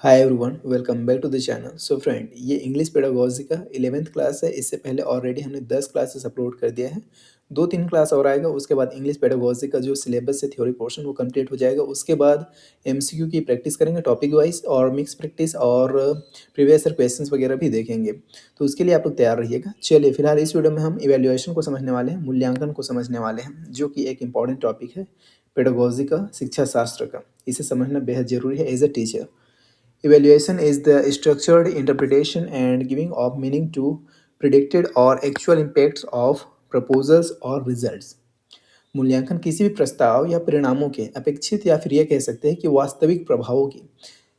Hi everyone, welcome back to the channel. So friend, ये English pedagogy का 11th class है। इससे पहले ऑलरेडी हमने 10 क्लासेस अपलोड कर दिया है। 2-3 क्लास और आएगा, उसके बाद इंग्लिश पेडागोजी का जो सिलेबस है, थ्योरी पोर्शन, वो कंप्लीट हो जाएगा। उसके बाद एमसीक्यू की प्रैक्टिस करेंगे टॉपिक वाइज, और मिक्स प्रैक्टिस और प्रीवियस ईयर क्वेश्चंस वगैरह भी देखेंगे। तो उसके लिए आप लोग तैयार रहिएगा। चलिए, फिलहाल इस वीडियो में हम इवैल्यूएशन को समझने वाले हैं, मूल्यांकन को समझने वाले हैं, जो कि एक इंपॉर्टेंट टॉपिक है पेडागोजी का, शिक्षा शास्त्र का। इसे समझना बेहद जरूरी है as a teacher. Evaluation is the structured interpretation and giving of meaning to predicted or actual impacts of proposals or results. मूल्यांकन किसी भी प्रस्ताव या परिणामों के अपेक्षित या फिर यह कह सकते हैं कि वास्तविक प्रभावों की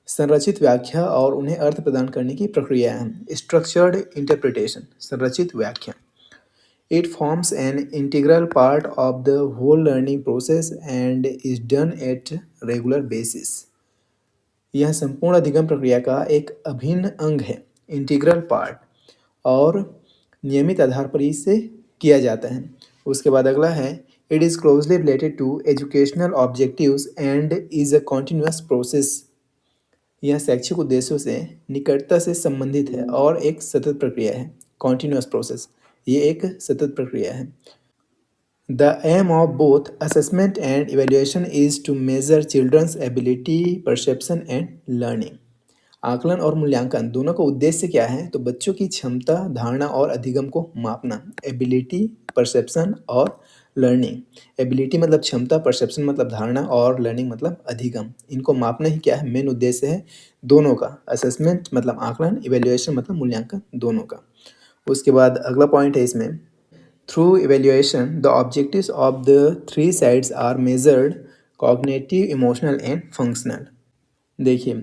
संरचित व्याख्या और उन्हें अर्थ प्रदान करने की प्रक्रिया है। स्ट्रक्चर्ड इंटरप्रिटेशन, संरचित व्याख्या। It forms an integral part of the whole learning process and is done at regular basis. यह संपूर्ण अधिगम प्रक्रिया का एक अभिन्न अंग है, इंटीग्रल पार्ट, और नियमित आधार पर इसे किया जाता है। उसके बाद अगला है, it is closely related to educational objectives and is a continuous process. यह शैक्षिक उद्देश्यों से निकटता से संबंधित है और एक सतत प्रक्रिया है। कॉन्टिन्यूस प्रोसेस, ये एक सतत प्रक्रिया है। The aim of both assessment and evaluation is to measure children's ability, perception and learning. आकलन और मूल्यांकन दोनों का उद्देश्य क्या है? तो बच्चों की क्षमता, धारणा और अधिगम को मापना। एबिलिटी, परसेप्शन और लर्निंग। एबिलिटी मतलब क्षमता, परसेप्शन मतलब धारणा, और लर्निंग मतलब अधिगम। इनको मापना ही क्या है? मेन उद्देश्य है दोनों का। असेसमेंट मतलब आकलन, इवेल्युएशन मतलब मूल्यांकन, दोनों का। उसके बाद अगला पॉइंट है इसमें, Through evaluation, the objectives of the three sides are measured: cognitive, emotional and functional. देखिए,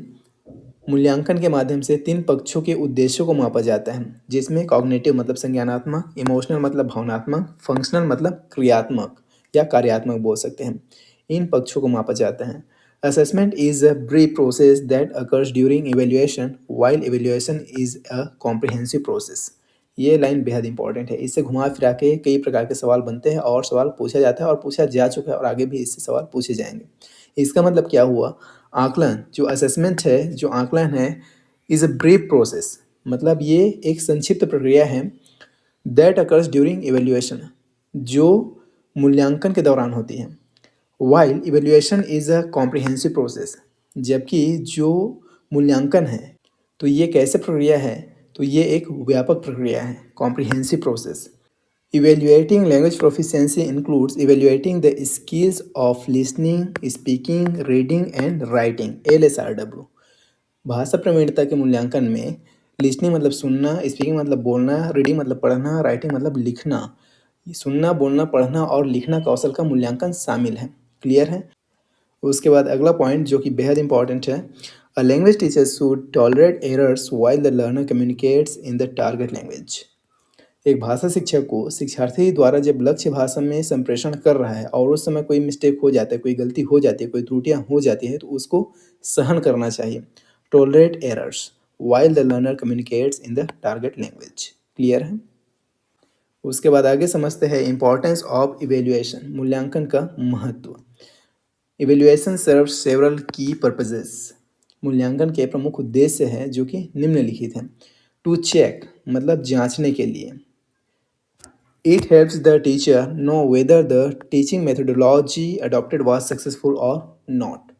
मूल्यांकन के माध्यम से तीन पक्षों के उद्देश्यों को मापा जाता है, जिसमें कॉग्निटिव मतलब संज्ञानात्मक, इमोशनल मतलब भावनात्मक, फंक्शनल मतलब क्रियात्मक या कार्यात्मक बोल सकते हैं। इन पक्षों को मापा जाता है। Assessment is a brief process that occurs during evaluation, while evaluation is a comprehensive process. ये लाइन बेहद इंपॉर्टेंट है। इससे घुमा फिरा के कई प्रकार के सवाल बनते हैं और सवाल पूछा जाता है और पूछा जा चुका है और आगे भी इससे सवाल पूछे जाएंगे। इसका मतलब क्या हुआ? आकलन, जो असेसमेंट है, जो आकलन है, इज़ अ ब्रीफ प्रोसेस, मतलब ये एक संक्षिप्त प्रक्रिया है। दैट अकर्स ड्यूरिंग इवेल्युएशन, जो मूल्यांकन के दौरान होती है। While evaluation is a comprehensive process, जबकि जो मूल्यांकन है, तो ये कैसे प्रक्रिया है? तो ये एक व्यापक प्रक्रिया है, comprehensive process. Evaluating language proficiency includes evaluating the skills of listening, speaking, reading and writing LSRW। भाषा प्रवीणता के मूल्यांकन में लिसनिंग मतलब सुनना, स्पीकिंग मतलब बोलना, रीडिंग मतलब पढ़ना, राइटिंग मतलब लिखना। सुनना, बोलना, पढ़ना और लिखना कौशल का मूल्यांकन शामिल है। क्लियर है? उसके बाद अगला पॉइंट जो कि बेहद इंपॉर्टेंट है, a language teacher should tolerate errors while the learner communicates in the target language. एक भाषा शिक्षक को शिक्षार्थी द्वारा जब लक्ष्य भाषा में संप्रेषण कर रहा है और उस समय कोई मिस्टेक हो जाता है, कोई गलती हो जाती है, कोई त्रुटियां हो जाती है, तो उसको सहन करना चाहिए। Tolerate errors while the learner communicates in the target language. Clear है? उसके बाद आगे समझते हैं इंपॉर्टेंस ऑफ इवेल्युएशन, मूल्यांकन का महत्व। इवेल्युएशन सर्व सेवरल की पर्पजेस। मूल्यांकन के प्रमुख उद्देश्य हैं जो कि निम्नलिखित हैं। टू चेक मतलब जांचने के लिए। It helps the teacher know whether the teaching methodology adopted was successful or not.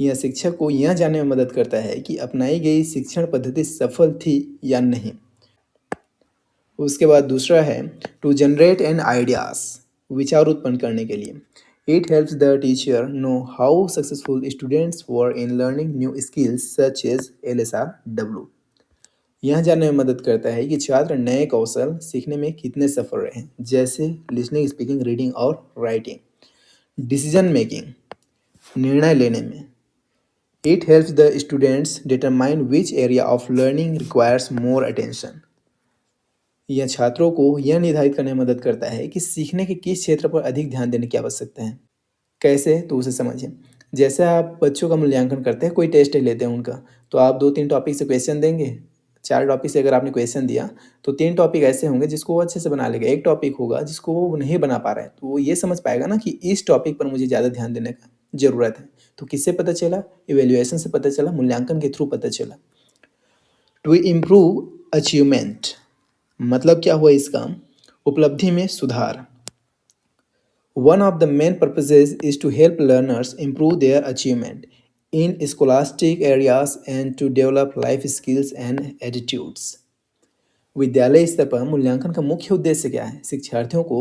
यह शिक्षक को यह जानने में मदद करता है कि अपनाई गई शिक्षण पद्धति सफल थी या नहीं। उसके बाद दूसरा है टू जनरेट एन आइडियाज, विचार उत्पन्न करने के लिए। It helps the teacher know how successful students were in learning new skills such as LSRW। यह जानने में मदद करता है कि छात्र नए कौशल सीखने में कितने सफल रहे हैं, जैसे लिसनिंग, स्पीकिंग, रीडिंग और राइटिंग। डिसीजन मेकिंग, निर्णय लेने में। It helps the students determine which area of learning requires more attention. यह छात्रों को यह निर्धारित करने में मदद करता है कि सीखने के किस क्षेत्र पर अधिक ध्यान देने की आवश्यकता है। कैसे? तो उसे समझिए। जैसे आप बच्चों का मूल्यांकन करते हैं, कोई टेस्ट लेते हैं उनका, तो आप 2-3 टॉपिक से क्वेश्चन देंगे। 4 टॉपिक से अगर आपने क्वेश्चन दिया, तो 3 टॉपिक ऐसे होंगे जिसको वो अच्छे से बना लेगा। 1 टॉपिक होगा जिसको वो नहीं बना पा रहा है, तो वो ये समझ पाएगा ना कि इस टॉपिक पर मुझे ज़्यादा ध्यान देने का ज़रूरत है। तो किससे पता चला? इवैल्यूएशन से पता चला, मूल्यांकन के थ्रू पता चला। टू इम्प्रूव अचीवमेंट, मतलब क्या हुआ इसका? उपलब्धि में सुधार। One of the main purposes is to help learners improve their achievement in scholastic areas and to develop life skills and attitudes. विद्यालय स्तर पर मूल्यांकन का मुख्य उद्देश्य क्या है? शिक्षार्थियों को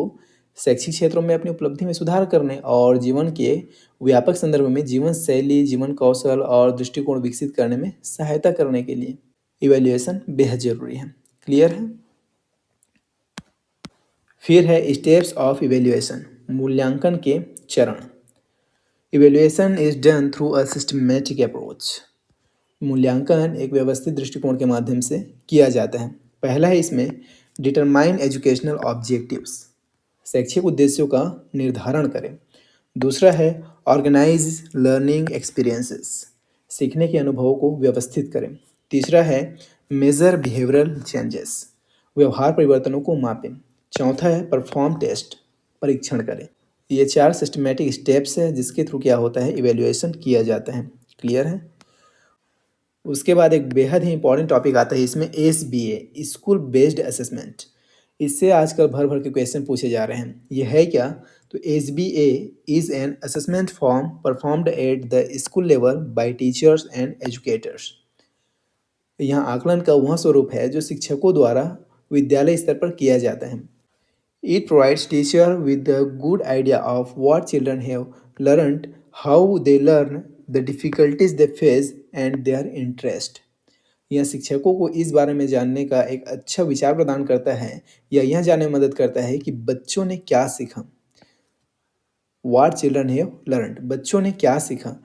शैक्षिक क्षेत्रों में अपनी उपलब्धि में सुधार करने और जीवन के व्यापक संदर्भ में जीवन शैली, जीवन कौशल और दृष्टिकोण विकसित करने में सहायता करने के लिए इवैल्यूएशन बेहद जरूरी है। क्लियर है? फिर है स्टेप्स ऑफ इवैल्यूएशन, मूल्यांकन के चरण। Evaluation is done through a systematic approach. मूल्यांकन एक व्यवस्थित दृष्टिकोण के माध्यम से किया जाता है। पहला है इसमें डिटरमाइन एजुकेशनल ऑब्जेक्टिव्स, शैक्षिक उद्देश्यों का निर्धारण करें। दूसरा है ऑर्गेनाइज लर्निंग एक्सपीरियंसेस, सीखने के अनुभवों को व्यवस्थित करें। तीसरा है मेजर बिहेवियरल चेंजेस, व्यवहार परिवर्तनों को मापें। चौथा है परफॉर्म टेस्ट, परीक्षण करें। ये 4 सिस्टमैटिक स्टेप्स है जिसके थ्रू क्या होता है? इवैल्यूएशन किया जाता है। क्लियर है? उसके बाद एक बेहद ही इंपॉर्टेंट टॉपिक आता है इसमें, SBA, स्कूल बेस्ड असेसमेंट। इससे आजकल भर भर के क्वेश्चन पूछे जा रहे हैं। यह है क्या? तो SBA is an assessment form performed at the school level by teachers and educators. यहाँ आकलन का वह स्वरूप है जो शिक्षकों द्वारा विद्यालय स्तर पर किया जाता है। It provides teacher with a good idea of what children have learned, how they learn, the difficulties they face, and their interest. यह शिक्षकों को इस बारे में जानने का एक अच्छा विचार प्रदान करता है या यह जानने में मदद करता है कि बच्चों ने क्या सीखा। What children have learned, बच्चों ने क्या सीखा।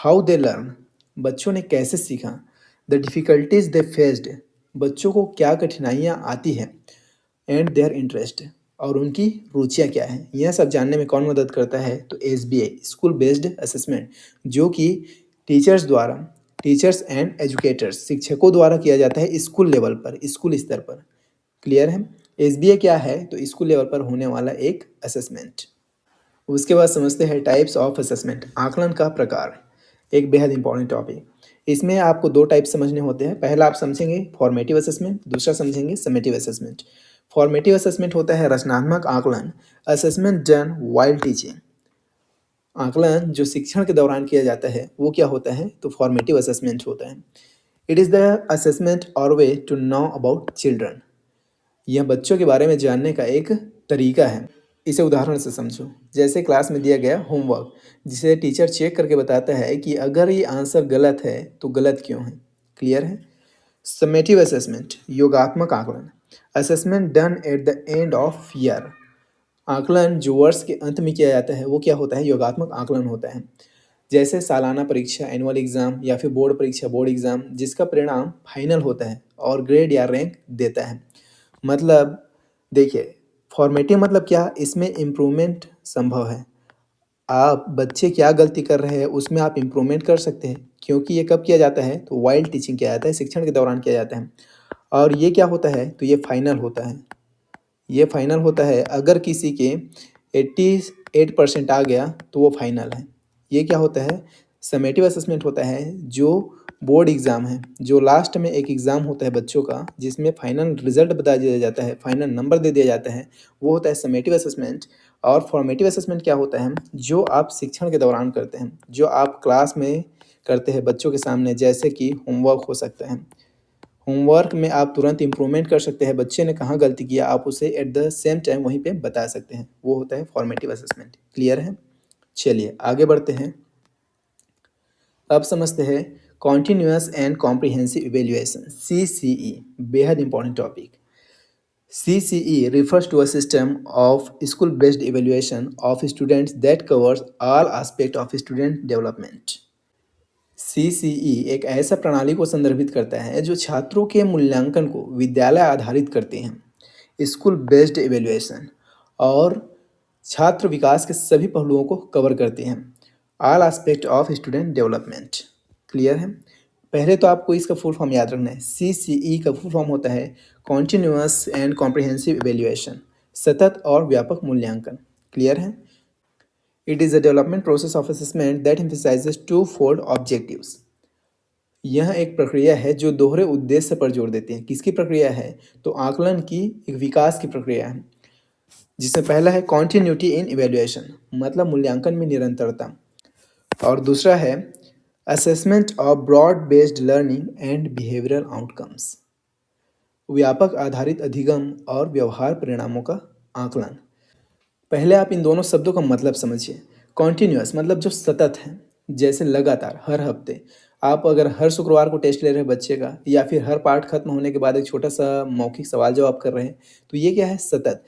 How they learn, बच्चों ने कैसे सीखा। The difficulties they faced, बच्चों को क्या कठिनाइयाँ आती हैं। एंड देयर इंटरेस्ट, और उनकी रुचियाँ क्या हैं। यह सब जानने में कौन मदद करता है? तो SBA, स्कूल बेस्ड असेसमेंट, जो कि टीचर्स एंड एजुकेटर्स, शिक्षकों द्वारा किया जाता है स्कूल लेवल पर, स्कूल स्तर पर। क्लियर है? SBA क्या है? तो स्कूल लेवल पर होने वाला एक असेसमेंट। उसके बाद समझते हैं टाइप्स ऑफ असेसमेंट, आकलन का प्रकार। एक बेहद इंपॉर्टेंट टॉपिक। इसमें आपको 2 टाइप समझने होते हैं। पहला आप समझेंगे फॉर्मेटिव असेसमेंट, दूसरा समझेंगे समेटिव असेसमेंट। फॉर्मेटिव असेसमेंट होता है रचनात्मक आकलन, असेसमेंट डन वाइल टीचिंग। आकलन जो शिक्षण के दौरान किया जाता है वो क्या होता है? तो फॉर्मेटिव असेसमेंट होता है। इट इज़ द असेसमेंट और way to know about children, यह बच्चों के बारे में जानने का एक तरीका है। इसे उदाहरण से समझो। जैसे क्लास में दिया गया होमवर्क, जिसे टीचर चेक करके बताता है कि अगर ये आंसर गलत है तो गलत क्यों है। क्लियर है? समेटिव असेसमेंट, योगात्मक आकलन, assessment done at the end of year. आकलन जो वर्ष के अंत में किया जाता है वो क्या होता है? योगात्मक आकलन होता है। जैसे सालाना परीक्षा, एनुअल एग्जाम, या फिर बोर्ड परीक्षा, बोर्ड एग्जाम, जिसका परिणाम फाइनल होता है और ग्रेड या रैंक देता है। मतलब देखिए, फॉर्मेटिव मतलब क्या? इसमें इम्प्रूवमेंट संभव है। आप बच्चे क्या गलती कर रहे हैं उसमें आप इम्प्रूवमेंट कर सकते हैं, क्योंकि ये कब किया जाता है? तो वाइल्ड टीचिंग किया जाता है, शिक्षण के दौरान किया जाता है। और ये क्या होता है? तो ये फाइनल होता है। ये फाइनल होता है, अगर किसी के 88% आ गया तो वो फाइनल है। ये क्या होता है? समेटिव असेसमेंट होता है, जो बोर्ड एग्ज़ाम है, जो लास्ट में एक एग्ज़ाम होता है बच्चों का, जिसमें फाइनल रिजल्ट बता दिया जाता है, फाइनल नंबर दे दिया जाता है, वो होता है समेटिव असेसमेंट। और फॉर्मेटिव असेसमेंट क्या होता है? जो आप शिक्षण के दौरान करते हैं, जो आप क्लास में करते हैं बच्चों के सामने, जैसे कि होमवर्क हो सकता है। होमवर्क में आप तुरंत इम्प्रूवमेंट कर सकते हैं, बच्चे ने कहाँ गलती किया आप उसे एट द सेम टाइम वहीं पे बता सकते हैं, वो होता है फॉर्मेटिव असेसमेंट। क्लियर है? चलिए आगे बढ़ते हैं। अब समझते हैं continuous and comprehensive evaluation, CCE, बेहद important topic. CCE refers to a system of school-based evaluation of students that covers all aspects of student development. CCE एक ऐसा प्रणाली को संदर्भित करता है जो छात्रों के मूल्यांकन को विद्यालय आधारित करते हैं, स्कूल बेस्ड इवेल्युएशन, और छात्र विकास के सभी पहलुओं को कवर करते हैं, all aspect of student development. Clear है? पहले तो आपको इसका फुल फॉर्म याद रखना है। CCE का फुल फॉर्म होता है कॉन्टिन्यूअस एंड कॉम्प्रिहेंसिव इवेल्युएशन, सतत और व्यापक मूल्यांकन। क्लियर है? It is a development process of assessment that emphasizes two fold objectives. यह एक प्रक्रिया है जो दोहरे उद्देश्य पर जोर देती है। किसकी प्रक्रिया है? तो आकलन की एक विकास की प्रक्रिया है, जिसमें पहला है कॉन्टिन्यूटी इन इवैल्यूएशन, मतलब मूल्यांकन में निरंतरता। और दूसरा है assessment of broad based learning and behavioural outcomes, व्यापक आधारित अधिगम और व्यवहार परिणामों का आकलन। पहले आप इन दोनों शब्दों का मतलब समझिए। कॉन्टिन्यूअस मतलब जो सतत है, जैसे लगातार, हर हफ्ते। आप अगर हर शुक्रवार को टेस्ट ले रहे हैं बच्चे का, या फिर हर पाठ खत्म होने के बाद एक छोटा सा मौखिक सवाल जवाब कर रहे हैं, तो ये क्या है? सतत।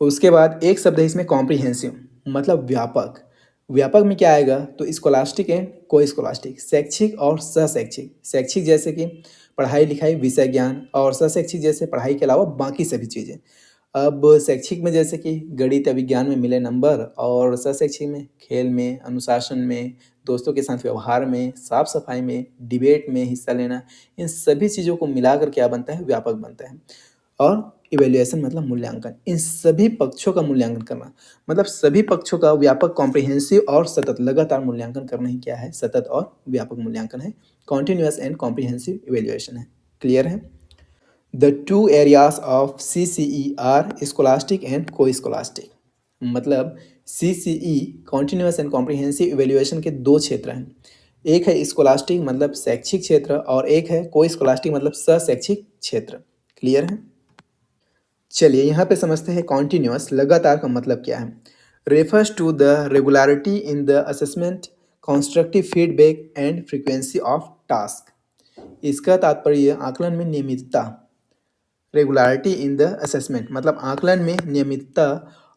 उसके बाद एक शब्द है इसमें कॉम्प्रिहेंसिव, मतलब व्यापक। व्यापक में क्या आएगा? तो स्कॉलास्टिक एंड को स्कॉलास्टिक, शैक्षिक और सहशैक्षिक। शैक्षिक जैसे कि पढ़ाई लिखाई विषय ज्ञान, और सहशैक्षिक जैसे पढ़ाई के अलावा बाकी सभी चीज़ें। अब शैक्षिक में जैसे कि गणित या विज्ञान में मिले नंबर, और सहशैक्षिक में खेल में, अनुशासन में, दोस्तों के साथ व्यवहार में, साफ सफाई में, डिबेट में हिस्सा लेना, इन सभी चीज़ों को मिलाकर क्या बनता है? व्यापक बनता है। और इवैल्यूएशन मतलब मूल्यांकन, इन सभी पक्षों का मूल्यांकन करना, मतलब सभी पक्षों का व्यापक, कॉम्प्रिहेंसिव और सतत लगातार मूल्यांकन करना ही क्या है? सतत और व्यापक मूल्यांकन है, कॉन्टिन्यूअस एंड कॉम्प्रिहेंसिव इवैल्यूएशन है। क्लियर है? The two areas of CCE are scholastic and co scholastic, मतलब CCE continuous and comprehensive evaluation के दो क्षेत्र हैं। एक है स्कॉलास्टिक मतलब शैक्षिक क्षेत्र, और एक है को स्कॉलास्टिक मतलब सहशैक्षिक क्षेत्र। क्लियर है? चलिए यहाँ पे समझते हैं कॉन्टिन्यूअस लगातार का मतलब क्या है। Refers to the regularity in the assessment, constructive feedback and frequency of task. इसका तात्पर्य आकलन में नियमितता, रेगुलरिटी इन द असेसमेंट मतलब आकलन में नियमितता,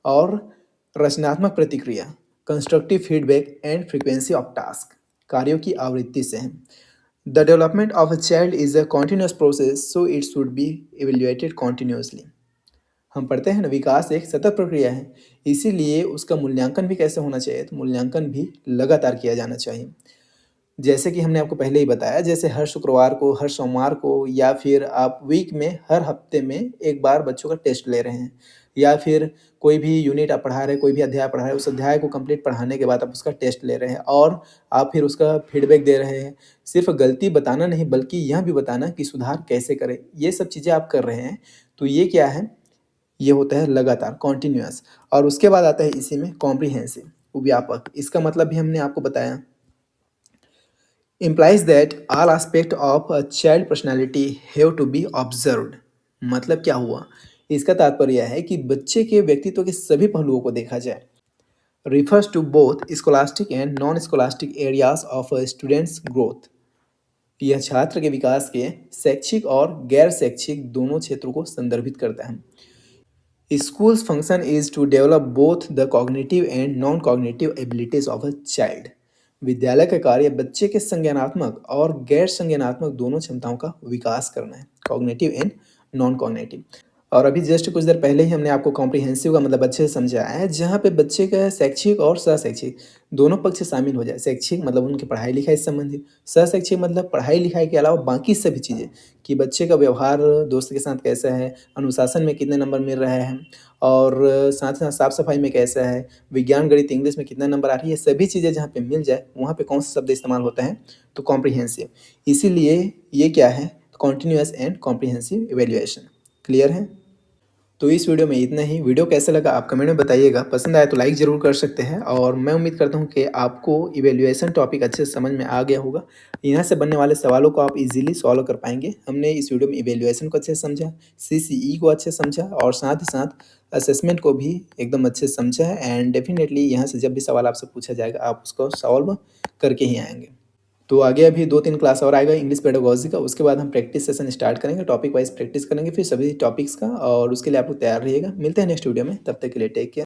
और रचनात्मक प्रतिक्रिया, constructive feedback and frequency of task, कार्यों की आवृत्ति से है। The development of a child is a continuous process, so it should be evaluated continuously. हम पढ़ते हैं ना, विकास एक सतत प्रक्रिया है, इसीलिए उसका मूल्यांकन भी कैसे होना चाहिए? तो मूल्यांकन भी लगातार किया जाना चाहिए। जैसे कि हमने आपको पहले ही बताया, जैसे हर शुक्रवार को, हर सोमवार को, या फिर आप वीक में हर हफ्ते में एक बार बच्चों का टेस्ट ले रहे हैं, या फिर कोई भी यूनिट आप पढ़ा रहे हैं, कोई भी अध्याय पढ़ा रहे हैं, उस अध्याय को कंप्लीट पढ़ाने के बाद आप उसका टेस्ट ले रहे हैं, और आप फिर उसका फीडबैक दे रहे हैं। सिर्फ गलती बताना नहीं, बल्कि यह भी बताना कि सुधार कैसे करें, ये सब चीज़ें आप कर रहे हैं। तो ये क्या है? ये होता है लगातार, कॉन्टिन्यूअस। और उसके बाद आता है इसी में कॉम्प्रिहेंसिव, व्यापक। इसका मतलब भी हमने आपको बताया, implies that all aspect of a child personality have to be observed। मतलब क्या हुआ? इसका तात्पर्य है कि बच्चे के व्यक्तित्व के सभी पहलुओं को देखा जाए। refers to both scholastic and non-scholastic areas of a student's growth। यह छात्र के विकास के शैक्षिक और गैर शैक्षिक दोनों क्षेत्रों को संदर्भित करता है। School's function is to develop both the cognitive and non-cognitive abilities of a child। विद्यालय का कार्य बच्चे के संज्ञानात्मक और गैर संज्ञानात्मक दोनों क्षमताओं का विकास करना है, कॉग्निटिव एंड नॉन कॉग्निटिव। और अभी जस्ट कुछ देर पहले ही हमने आपको कॉम्प्रिहेंसिव का मतलब अच्छे से समझाया है, जहाँ पे बच्चे का शैक्षिक और सहशैक्षिक दोनों पक्ष शामिल हो जाए। शैक्षिक मतलब उनकी पढ़ाई लिखाई से संबंधित, सहशैक्षिक मतलब पढ़ाई लिखाई के अलावा बाकी सभी चीज़ें, कि बच्चे का व्यवहार दोस्त के साथ कैसा है, अनुशासन में कितने नंबर मिल रहे हैं, और साथ ही साथ साफ सफाई में कैसा है, विज्ञान गणित इंग्लिश में कितना नंबर आ रही है, सभी चीज़ें जहाँ पे मिल जाए वहाँ पे कौन सा शब्द इस्तेमाल होता है? तो कॉम्प्रिहेंसिव। इसीलिए ये क्या है? Continuous and comprehensive evaluation. Clear है? तो इस वीडियो में इतना ही। वीडियो कैसा लगा आप कमेंट में बताइएगा, पसंद आया तो लाइक ज़रूर कर सकते हैं, और मैं उम्मीद करता हूँ कि आपको इवैल्यूएशन टॉपिक अच्छे से समझ में आ गया होगा। यहाँ से बनने वाले सवालों को आप इजीली सॉल्व कर पाएंगे। हमने इस वीडियो में इवैल्यूएशन को अच्छे से समझा, CCE को अच्छे से समझा, और साथ ही साथ असेसमेंट को भी एकदम अच्छे से समझा है। एंड डेफिनेटली यहाँ से जब भी सवाल आपसे पूछा जाएगा, आप उसको सॉल्व करके ही आएंगे। तो आगे अभी 2-3 क्लास और आएगा इंग्लिश पेडागोजी का, उसके बाद हम प्रैक्टिस सेशन स्टार्ट करेंगे, टॉपिक वाइज प्रैक्टिस करेंगे फिर सभी टॉपिक्स का, और उसके लिए आप लोग तैयार रहिएगा। मिलते हैं नेक्स्ट वीडियो में, तब तक के लिए टेक केयर।